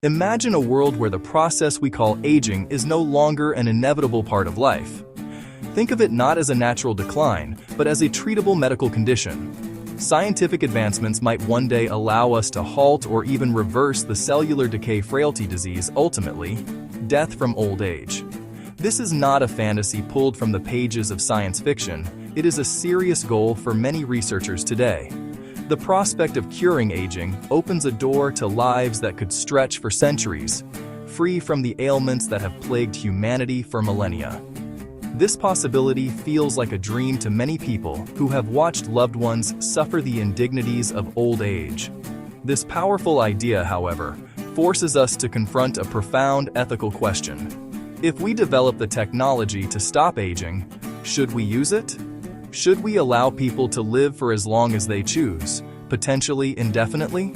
Imagine a world where the process we call aging is no longer an inevitable part of life. Think of it not as a natural decline, but as a treatable medical condition. Scientific advancements might one day allow us to halt or even reverse the cellular decay frailty disease, ultimately, death from old age. This is not a fantasy pulled from the pages of science fiction. It is a serious goal for many researchers today. The prospect of curing aging opens a door to lives that could stretch for centuries, free from the ailments that have plagued humanity for millennia. This possibility feels like a dream to many people who have watched loved ones suffer the indignities of old age. This powerful idea, however, forces us to confront a profound ethical question. If we develop the technology to stop aging, should we use it? Should we allow people to live for as long as they choose, potentially indefinitely?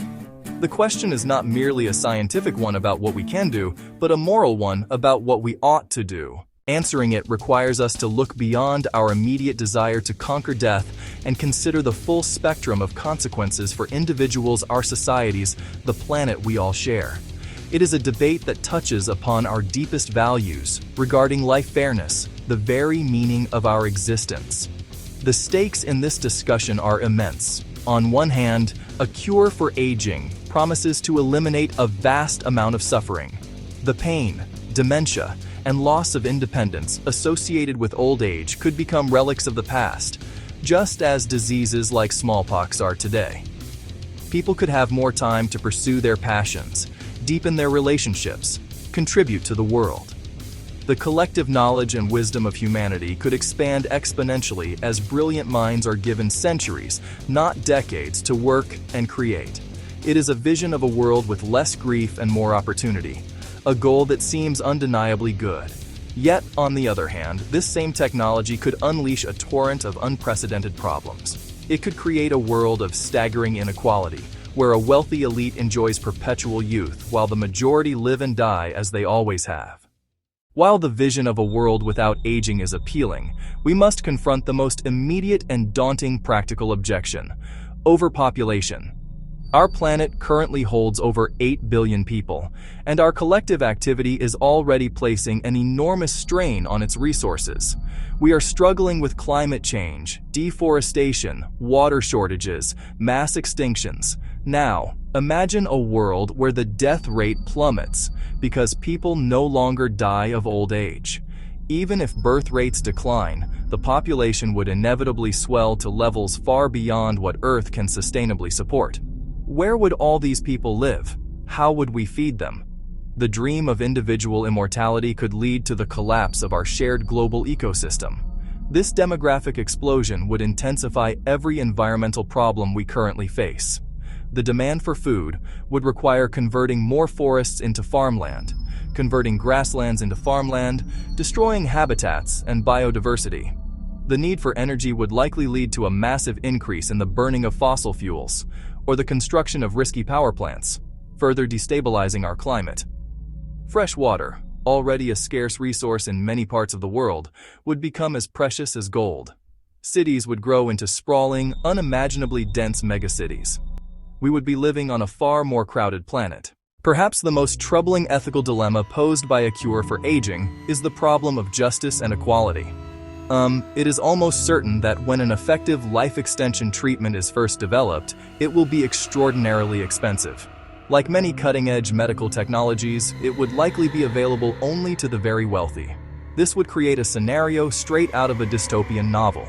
The question is not merely a scientific one about what we can do, but a moral one about what we ought to do. Answering it requires us to look beyond our immediate desire to conquer death and consider the full spectrum of consequences for individuals, our societies, the planet we all share. It is a debate that touches upon our deepest values regarding life fairness, the very meaning of our existence. The stakes in this discussion are immense. On one hand, a cure for aging promises to eliminate a vast amount of suffering. The pain, dementia, and loss of independence associated with old age could become relics of the past, just as diseases like smallpox are today. People could have more time to pursue their passions, deepen their relationships, contribute to the world. The collective knowledge and wisdom of humanity could expand exponentially as brilliant minds are given centuries, not decades, to work and create. It is a vision of a world with less grief and more opportunity, a goal that seems undeniably good. Yet, on the other hand, this same technology could unleash a torrent of unprecedented problems. It could create a world of staggering inequality, where a wealthy elite enjoys perpetual youth while the majority live and die as they always have. While the vision of a world without aging is appealing, we must confront the most immediate and daunting practical objection: overpopulation. Our planet currently holds over 8 billion people, and our collective activity is already placing an enormous strain on its resources. We are struggling with climate change, deforestation, water shortages, mass extinctions. Now, imagine a world where the death rate plummets because people no longer die of old age. Even if birth rates decline, the population would inevitably swell to levels far beyond what Earth can sustainably support. Where would all these people live? How would we feed them? The dream of individual immortality could lead to the collapse of our shared global ecosystem. This demographic explosion would intensify every environmental problem we currently face. The demand for food would require converting more forests into farmland, converting grasslands into farmland, destroying habitats and biodiversity. The need for energy would likely lead to a massive increase in the burning of fossil fuels, or the construction of risky power plants, further destabilizing our climate. Fresh water, already a scarce resource in many parts of the world, would become as precious as gold. Cities would grow into sprawling, unimaginably dense megacities. We would be living on a far more crowded planet. Perhaps the most troubling ethical dilemma posed by a cure for aging is the problem of justice and equality. It is almost certain that when an effective life extension treatment is first developed, it will be extraordinarily expensive. Like many cutting-edge medical technologies, it would likely be available only to the very wealthy. This would create a scenario straight out of a dystopian novel,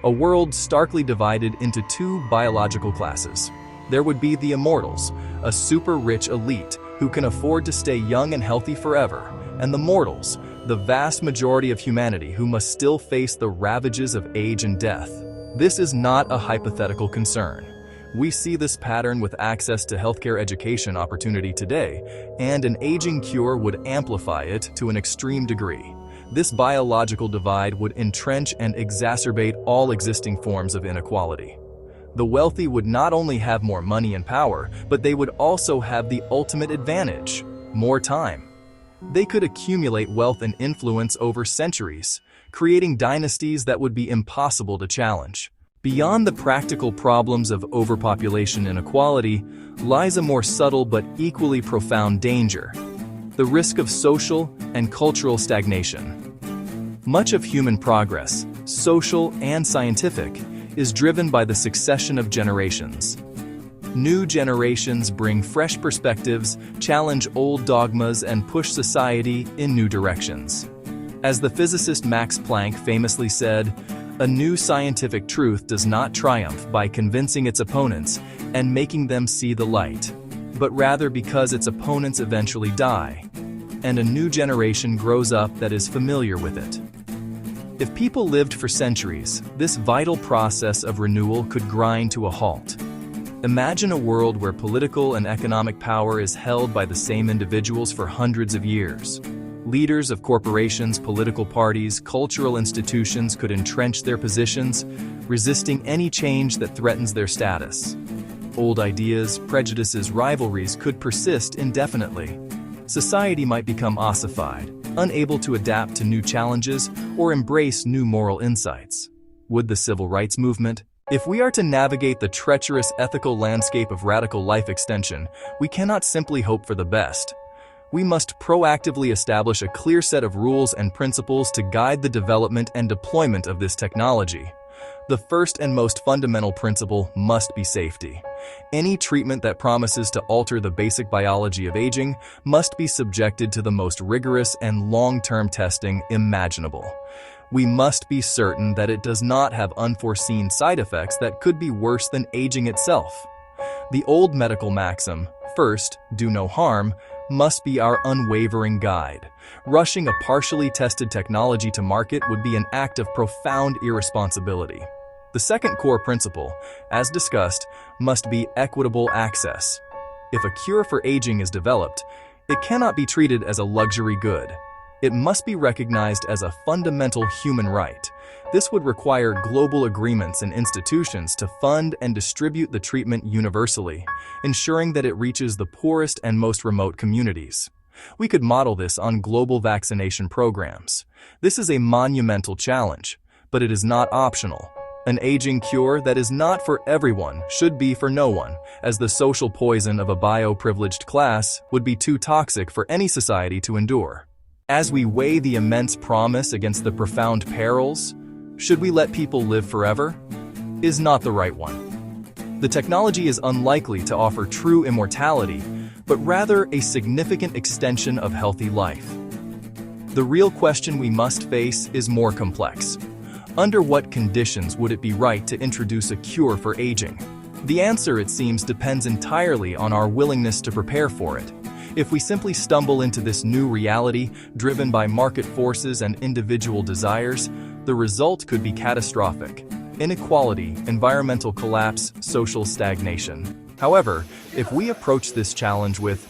a world starkly divided into two biological classes. There would be the immortals, a super-rich elite who can afford to stay young and healthy forever, and the mortals, the vast majority of humanity who must still face the ravages of age and death. This is not a hypothetical concern. We see this pattern with access to healthcare education opportunity today, and an aging cure would amplify it to an extreme degree. This biological divide would entrench and exacerbate all existing forms of inequality. The wealthy would not only have more money and power, but they would also have the ultimate advantage: more time. They could accumulate wealth and influence over centuries, creating dynasties that would be impossible to challenge. Beyond the practical problems of overpopulation inequality lies a more subtle but equally profound danger: the risk of social and cultural stagnation. Much of human progress, social and scientific, is driven by the succession of generations. New generations bring fresh perspectives, challenge old dogmas, and push society in new directions. As the physicist Max Planck famously said, "A new scientific truth does not triumph by convincing its opponents and making them see the light, but rather because its opponents eventually die, and a new generation grows up that is familiar with it." If people lived for centuries, this vital process of renewal could grind to a halt. Imagine a world where political and economic power is held by the same individuals for hundreds of years. Leaders of corporations, political parties, cultural institutions could entrench their positions, resisting any change that threatens their status. Old ideas, prejudices, rivalries could persist indefinitely. Society might become ossified, unable to adapt to new challenges or embrace new moral insights. Would the civil rights movement? If we are to navigate the treacherous ethical landscape of radical life extension, we cannot simply hope for the best. We must proactively establish a clear set of rules and principles to guide the development and deployment of this technology. The first and most fundamental principle must be safety. Any treatment that promises to alter the basic biology of aging must be subjected to the most rigorous and long-term testing imaginable. We must be certain that it does not have unforeseen side effects that could be worse than aging itself. The old medical maxim, "First, do no harm," must be our unwavering guide. Rushing a partially tested technology to market would be an act of profound irresponsibility. The second core principle, as discussed, must be equitable access. If a cure for aging is developed, it cannot be treated as a luxury good. It must be recognized as a fundamental human right. This would require global agreements and institutions to fund and distribute the treatment universally, ensuring that it reaches the poorest and most remote communities. We could model this on global vaccination programs. This is a monumental challenge, but it is not optional. An aging cure that is not for everyone should be for no one, as the social poison of a bio-privileged class would be too toxic for any society to endure. As we weigh the immense promise against the profound perils, should we let people live forever? Is not the right one. The technology is unlikely to offer true immortality, but rather a significant extension of healthy life. The real question we must face is more complex. Under what conditions would it be right to introduce a cure for aging? The answer, it seems, depends entirely on our willingness to prepare for it. If we simply stumble into this new reality, driven by market forces and individual desires, the result could be catastrophic: inequality, environmental collapse, social stagnation. However, if we approach this challenge with